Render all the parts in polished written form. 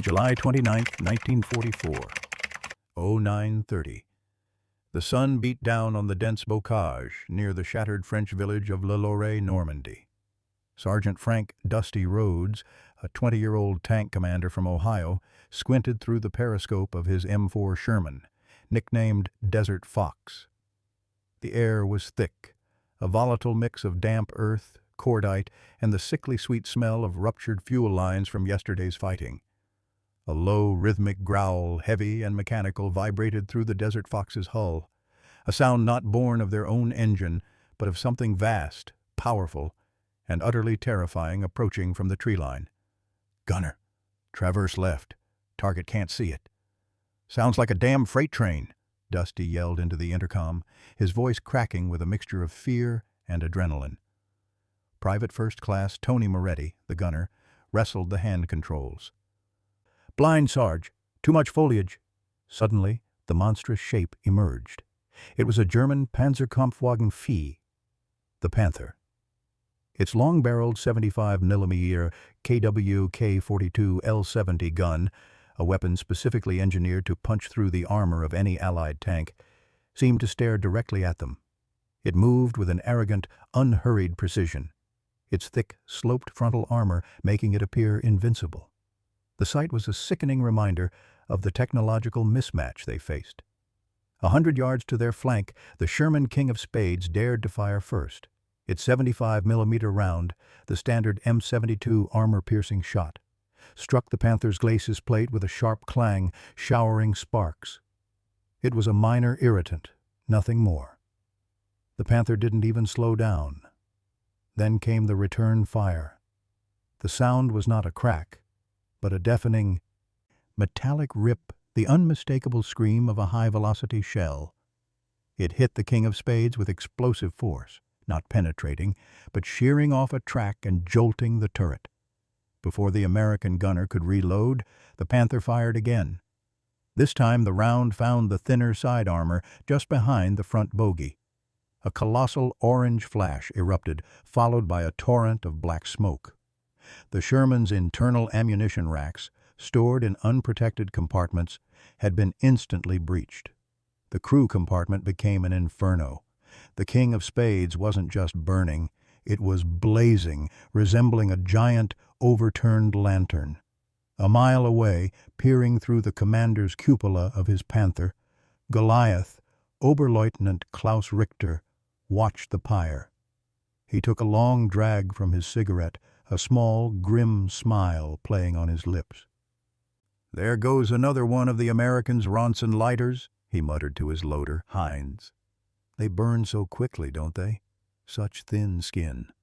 July 29th, 1944. 09:30. The sun beat down on the dense bocage near the shattered French village of Le Loret, Normandy. Sergeant Frank "Dusty" Rhodes, a 20-year-old tank commander from Ohio, squinted through the periscope of his M4 Sherman, nicknamed Desert Fox. The air was thick, a volatile mix of damp earth, cordite, and the sickly sweet smell of ruptured fuel lines from yesterday's fighting. A low, rhythmic growl, heavy and mechanical, vibrated through the Desert Fox's hull, a sound not born of their own engine, but of something vast, powerful, and utterly terrifying approaching from the tree line. "Gunner, traverse left. Target can't see it." "Sounds like a damn freight train," Dusty yelled into the intercom, his voice cracking with a mixture of fear and adrenaline. Private First Class Tony Moretti, the gunner, wrestled the hand controls. "Blind, Sarge. Too much foliage." Suddenly, the monstrous shape emerged. It was a German Panzerkampfwagen Vieh, the Panther. Its long-barreled 75mm KW K-42 L-70 gun, a weapon specifically engineered to punch through the armor of any Allied tank, seemed to stare directly at them. It moved with an arrogant, unhurried precision, its thick, sloped frontal armor making it appear invincible. The sight was a sickening reminder of the technological mismatch they faced. 100 yards to their flank, the Sherman King of Spades dared to fire first. Its 75mm round, the standard M72 armor-piercing shot, struck the Panther's glacis plate with a sharp clang, showering sparks. It was a minor irritant, nothing more. The Panther didn't even slow down. Then came the return fire. The sound was not a crack, but a deafening, metallic rip, the unmistakable scream of a high-velocity shell. It hit the King of Spades with explosive force, not penetrating, but shearing off a track and jolting the turret. Before the American gunner could reload, the Panther fired again. This time the round found the thinner side armor just behind the front bogie. A colossal orange flash erupted, followed by a torrent of black smoke. The Sherman's internal ammunition racks, stored in unprotected compartments, had been instantly breached. The crew compartment became an inferno. The King of Spades wasn't just burning, it was blazing, resembling a giant, overturned lantern. A mile away, peering through the commander's cupola of his Panther, Goliath, Oberleutnant Klaus Richter, watched the pyre. He took a long drag from his cigarette, a small, grim smile playing on his lips. "There goes another one of the Americans' Ronson lighters," he muttered to his loader, Hines. "They burn so quickly, don't they? Such thin skin."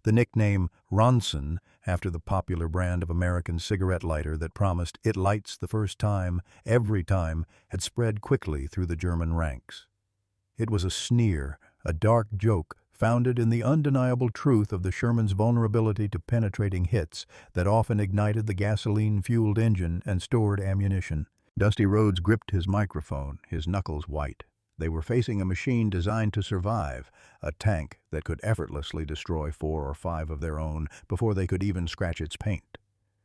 The nickname Ronson, after the popular brand of American cigarette lighter that promised "it lights the first time, every time," had spread quickly through the German ranks. It was a sneer, a dark joke, founded in the undeniable truth of the Sherman's vulnerability to penetrating hits that often ignited the gasoline-fueled engine and stored ammunition. Dusty Rhodes gripped his microphone, his knuckles white. They were facing a machine designed to survive, a tank that could effortlessly destroy 4 or 5 of their own before they could even scratch its paint.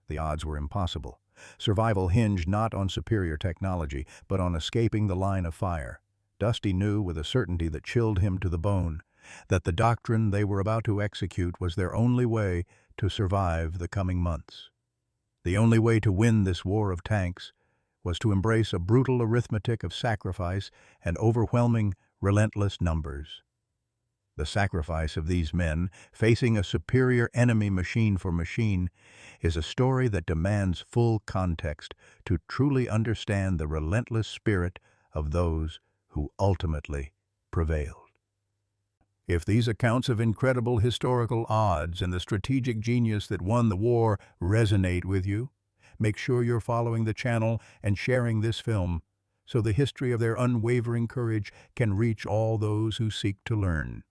The odds were impossible. Survival hinged not on superior technology, but on escaping the line of fire. Dusty knew with a certainty that chilled him to the bone that the doctrine they were about to execute was their only way to survive the coming months. The only way to win this war of tanks was to embrace a brutal arithmetic of sacrifice and overwhelming, relentless numbers. The sacrifice of these men, facing a superior enemy machine for machine, is a story that demands full context to truly understand the relentless spirit of those who ultimately prevailed. If these accounts of incredible historical odds and the strategic genius that won the war resonate with you, make sure you're following the channel and sharing this film so the history of their unwavering courage can reach all those who seek to learn.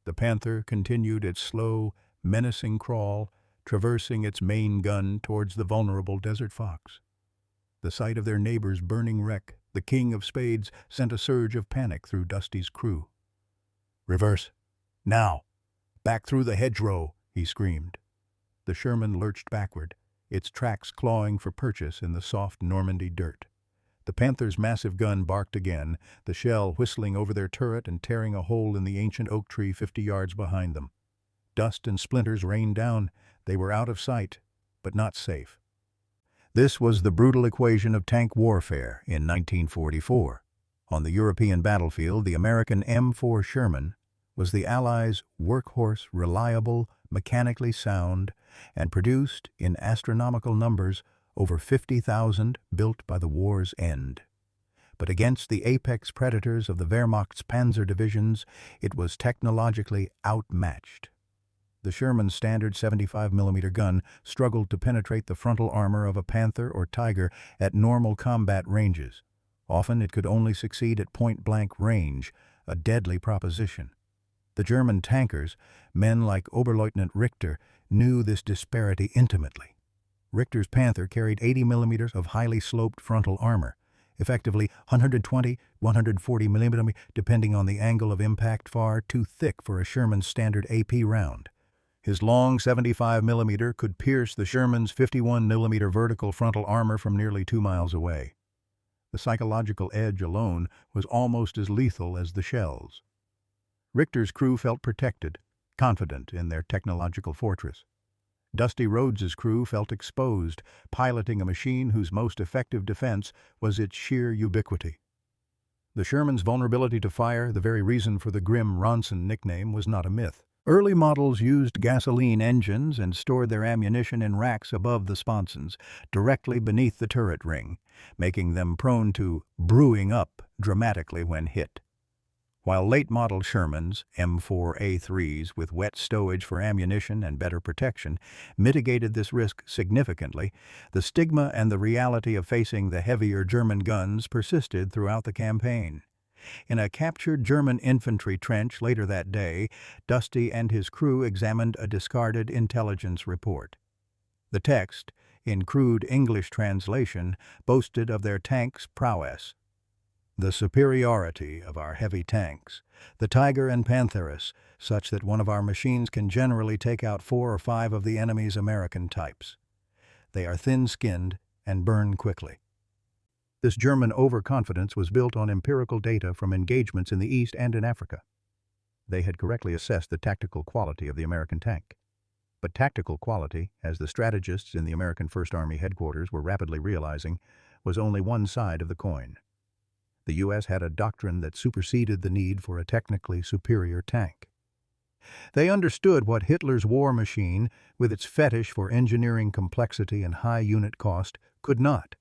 The Panther continued its slow, menacing crawl, traversing its main gun towards the vulnerable Desert Fox. The sight of their neighbor's burning wreck, the King of Spades, sent a surge of panic through Dusty's crew. "Reverse! Now! Back through the hedgerow!" he screamed. The Sherman lurched backward, its tracks clawing for purchase in the soft Normandy dirt. The Panther's massive gun barked again, the shell whistling over their turret and tearing a hole in the ancient oak tree 50 yards behind them. Dust and splinters rained down. They were out of sight, but not safe. This was the brutal equation of tank warfare in 1944. On the European battlefield, the American M4 Sherman was the Allies' workhorse, reliable, mechanically sound, and produced, in astronomical numbers, over 50,000 built by the war's end. But against the apex predators of the Wehrmacht's panzer divisions, it was technologically outmatched. The Sherman's standard 75mm gun struggled to penetrate the frontal armor of a Panther or Tiger at normal combat ranges. Often it could only succeed at point-blank range, a deadly proposition. The German tankers, men like Oberleutnant Richter, knew this disparity intimately. Richter's Panther carried 80mm of highly sloped frontal armor, effectively 120, 140mm, depending on the angle of impact, far too thick for a Sherman's standard AP round. His long 75mm could pierce the Sherman's 51mm vertical frontal armor from nearly 2 miles away. The psychological edge alone was almost as lethal as the shells. Richter's crew felt protected, confident in their technological fortress. Dusty Rhodes's crew felt exposed, piloting a machine whose most effective defense was its sheer ubiquity. The Sherman's vulnerability to fire, the very reason for the grim Ronson nickname, was not a myth. Early models used gasoline engines and stored their ammunition in racks above the sponsons, directly beneath the turret ring, making them prone to brewing up dramatically when hit. While late-model Shermans, M4A3s with wet stowage for ammunition and better protection, mitigated this risk significantly, the stigma and the reality of facing the heavier German guns persisted throughout the campaign. In a captured German infantry trench later that day, Dusty and his crew examined a discarded intelligence report. The text, in crude English translation, boasted of their tanks' prowess. The superiority of our heavy tanks, the Tiger and Pantherus, such that one of our machines can generally take out 4 or 5 of the enemy's American types. They are thin-skinned and burn quickly. This German overconfidence was built on empirical data from engagements in the East and in Africa. They had correctly assessed the tactical quality of the American tank. But tactical quality, as the strategists in the American First Army headquarters were rapidly realizing, was only one side of the coin. The U.S. had a doctrine that superseded the need for a technically superior tank. They understood what Hitler's war machine, with its fetish for engineering complexity and high unit cost, could not.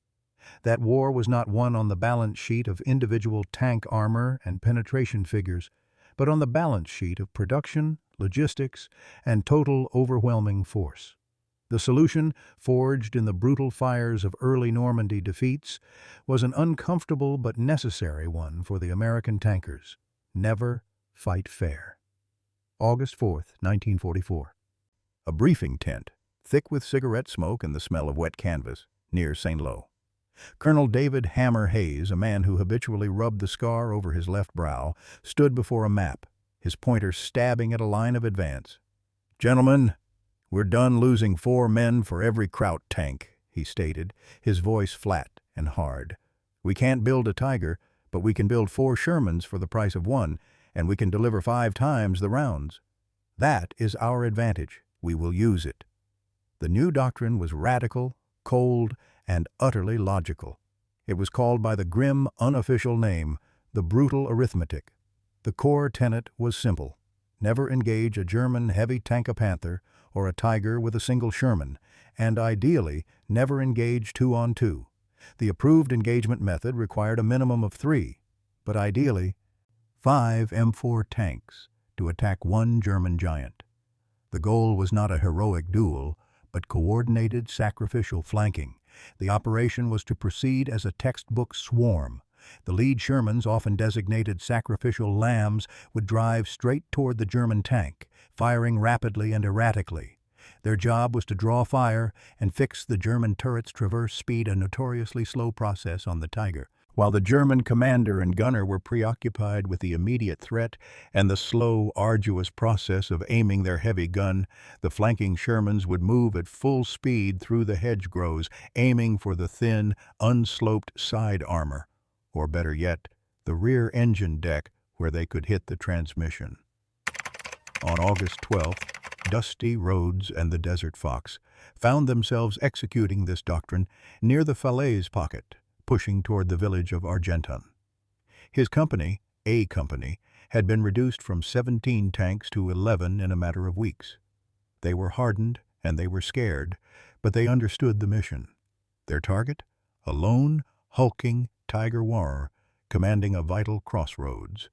That war was not won on the balance sheet of individual tank armor and penetration figures, but on the balance sheet of production, logistics, and total overwhelming force. The solution, forged in the brutal fires of early Normandy defeats, was an uncomfortable but necessary one for the American tankers. Never fight fair. August 4, 1944. A briefing tent, thick with cigarette smoke and the smell of wet canvas, near St. Lo. Colonel David Hammer Hayes, a man who habitually rubbed the scar over his left brow, stood before a map, his pointer stabbing at a line of advance. "Gentlemen, we're done losing 4 men for every Kraut tank," he stated, his voice flat and hard. "We can't build a Tiger, but we can build 4 Shermans for the price of 1, and we can deliver 5 times the rounds. That is our advantage. We will use it." The new doctrine was radical, cold, and utterly logical. It was called by the grim, unofficial name, the brutal arithmetic. The core tenet was simple. Never engage a German heavy tank Panther or a Tiger with a single Sherman, and ideally, never engage 2-on-2. The approved engagement method required a minimum of 3, but ideally, 5 M4 tanks to attack 1 German giant. The goal was not a heroic duel, but coordinated sacrificial flanking. The operation was to proceed as a textbook swarm. The lead Shermans, often designated sacrificial lambs, would drive straight toward the German tank, firing rapidly and erratically. Their job was to draw fire and fix the German turret's traverse speed, a notoriously slow process on the Tiger. While the German commander and gunner were preoccupied with the immediate threat and the slow, arduous process of aiming their heavy gun, the flanking Shermans would move at full speed through the hedgerows, aiming for the thin, unsloped side armor, or better yet, the rear engine deck where they could hit the transmission. On August 12th, Dusty Rhodes and the Desert Fox found themselves executing this doctrine near the Falaise pocket, pushing toward the village of Argenton. His company, A Company, had been reduced from 17 tanks to 11 in a matter of weeks. They were hardened and they were scared, but they understood the mission. Their target? A lone, hulking Tiger Warrior commanding a vital crossroads.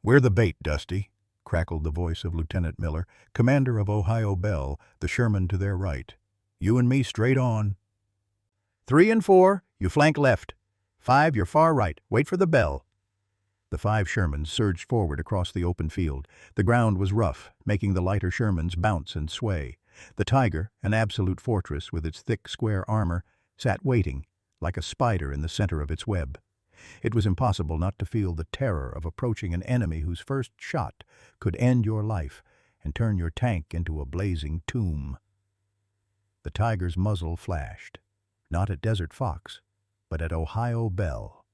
"We're the bait, Dusty," crackled the voice of Lieutenant Miller, commander of Ohio Bell, the Sherman to their right. "You and me straight on. 3 and 4, you flank left. 5, you're far right. Wait for the bell." The 5 Shermans surged forward across the open field. The ground was rough, making the lighter Shermans bounce and sway. The Tiger, an absolute fortress with its thick square armor, sat waiting, like a spider in the center of its web. It was impossible not to feel the terror of approaching an enemy whose first shot could end your life and turn your tank into a blazing tomb. The Tiger's muzzle flashed, not at Desert Fox, but at Ohio Bell.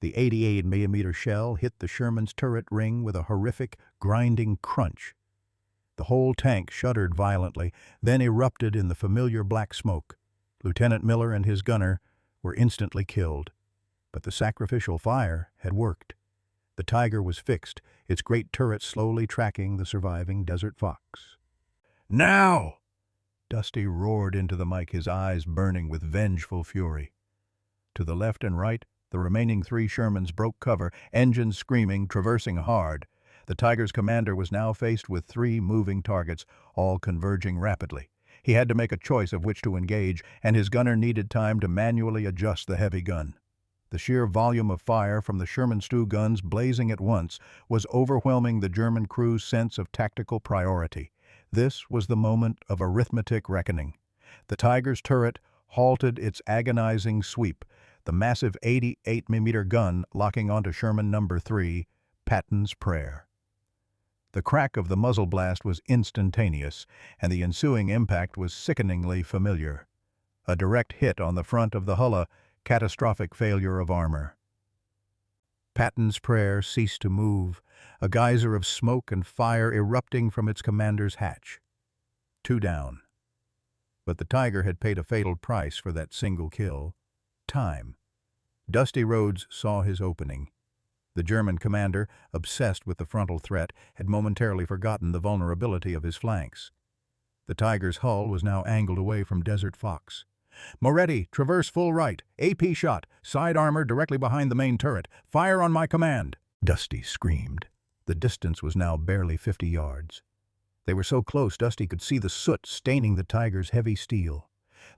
The 88mm shell hit the Sherman's turret ring with a horrific, grinding crunch. The whole tank shuddered violently, then erupted in the familiar black smoke. Lieutenant Miller and his gunner were instantly killed. But the sacrificial fire had worked. The Tiger was fixed, its great turret slowly tracking the surviving Desert Fox. "Now!" Dusty roared into the mic, his eyes burning with vengeful fury. To the left and right, the remaining 3 Shermans broke cover, engines screaming, traversing hard. The Tiger's commander was now faced with 3 moving targets, all converging rapidly. He had to make a choice of which to engage, and his gunner needed time to manually adjust the heavy gun. The sheer volume of fire from the Sherman's 2 guns blazing at once was overwhelming the German crew's sense of tactical priority. This was the moment of arithmetic reckoning. The Tiger's turret halted its agonizing sweep, the massive 88mm gun locking onto Sherman No. 3, Patton's Prayer. The crack of the muzzle blast was instantaneous, and the ensuing impact was sickeningly familiar. A direct hit on the front of the hull, catastrophic failure of armor. Patton's Prayer ceased to move, a geyser of smoke and fire erupting from its commander's hatch. 2 down. But the Tiger had paid a fatal price for that single kill. Time. Dusty Rhodes saw his opening. The German commander, obsessed with the frontal threat, had momentarily forgotten the vulnerability of his flanks. The Tiger's hull was now angled away from Desert Fox. "Moretti, traverse full right. AP shot. Side armor directly behind the main turret. Fire on my command," Dusty screamed. The distance was now barely 50 yards. They were so close Dusty could see the soot staining the Tiger's heavy steel.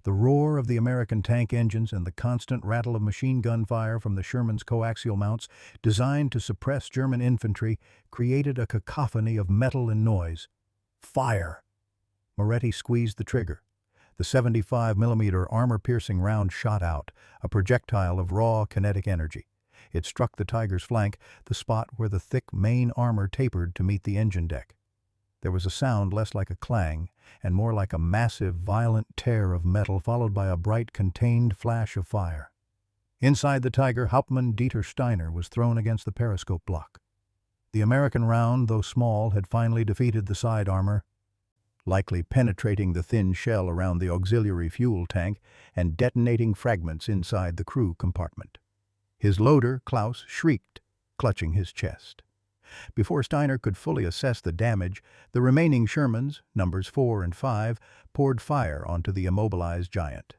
The roar of the American tank engines and the constant rattle of machine gun fire from the Sherman's coaxial mounts, designed to suppress German infantry, created a cacophony of metal and noise. Fire! Moretti squeezed the trigger. The 75mm armor-piercing round shot out, a projectile of raw kinetic energy. It struck the Tiger's flank, the spot where the thick main armor tapered to meet the engine deck. There was a sound less like a clang, and more like a massive, violent tear of metal followed by a bright, contained flash of fire. Inside the Tiger, Hauptmann Dieter Steiner was thrown against the periscope block. The American round, though small, had finally defeated the side armor, likely penetrating the thin shell around the auxiliary fuel tank and detonating fragments inside the crew compartment. His loader, Klaus, shrieked, clutching his chest. Before Steiner could fully assess the damage, the remaining Shermans, numbers 4 and 5, poured fire onto the immobilized giant.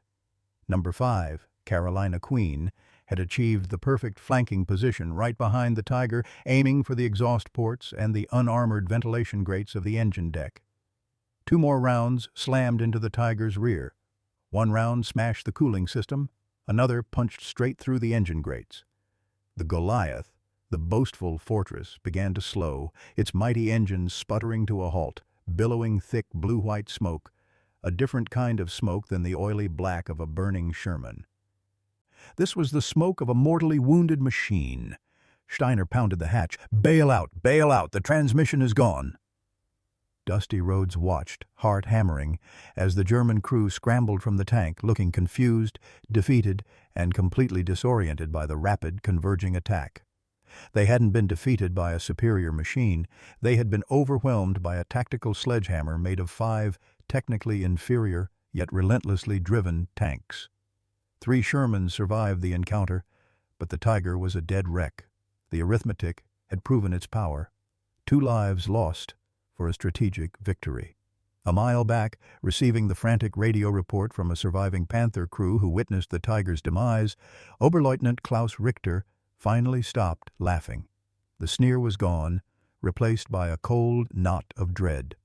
Number 5, Carolina Queen, had achieved the perfect flanking position right behind the Tiger, aiming for the exhaust ports and the unarmored ventilation grates of the engine deck. 2 more rounds slammed into the Tiger's rear. 1 round smashed the cooling system, another punched straight through the engine grates. The Goliath, the boastful fortress, began to slow, its mighty engines sputtering to a halt, billowing thick blue-white smoke, a different kind of smoke than the oily black of a burning Sherman. This was the smoke of a mortally wounded machine. Steiner pounded the hatch. "Bail out! Bail out! The transmission is gone!" Dusty Rhodes watched, heart hammering, as the German crew scrambled from the tank, looking confused, defeated, and completely disoriented by the rapid, converging attack. They hadn't been defeated by a superior machine. They had been overwhelmed by a tactical sledgehammer made of 5 technically inferior, yet relentlessly driven tanks. 3 Shermans survived the encounter, but the Tiger was a dead wreck. The arithmetic had proven its power. 2 lives lost for a strategic victory. A mile back, receiving the frantic radio report from a surviving Panther crew who witnessed the Tiger's demise, Oberleutnant Klaus Richter finally stopped laughing. The sneer was gone, replaced by a cold knot of dread.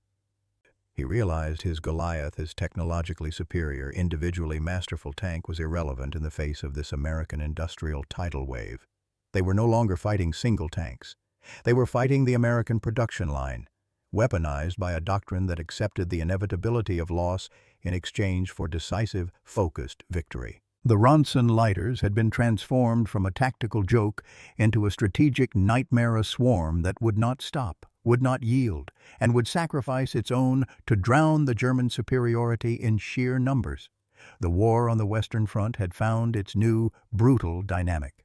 He realized his Goliath, his technologically superior, individually masterful tank, was irrelevant in the face of this American industrial tidal wave. They were no longer fighting single tanks. They were fighting the American production line, weaponized by a doctrine that accepted the inevitability of loss in exchange for decisive, focused victory. The Ronson lighters had been transformed from a tactical joke into a strategic nightmare, a swarm that would not stop, would not yield, and would sacrifice its own to drown the German superiority in sheer numbers. The war on the Western Front had found its new, brutal dynamic.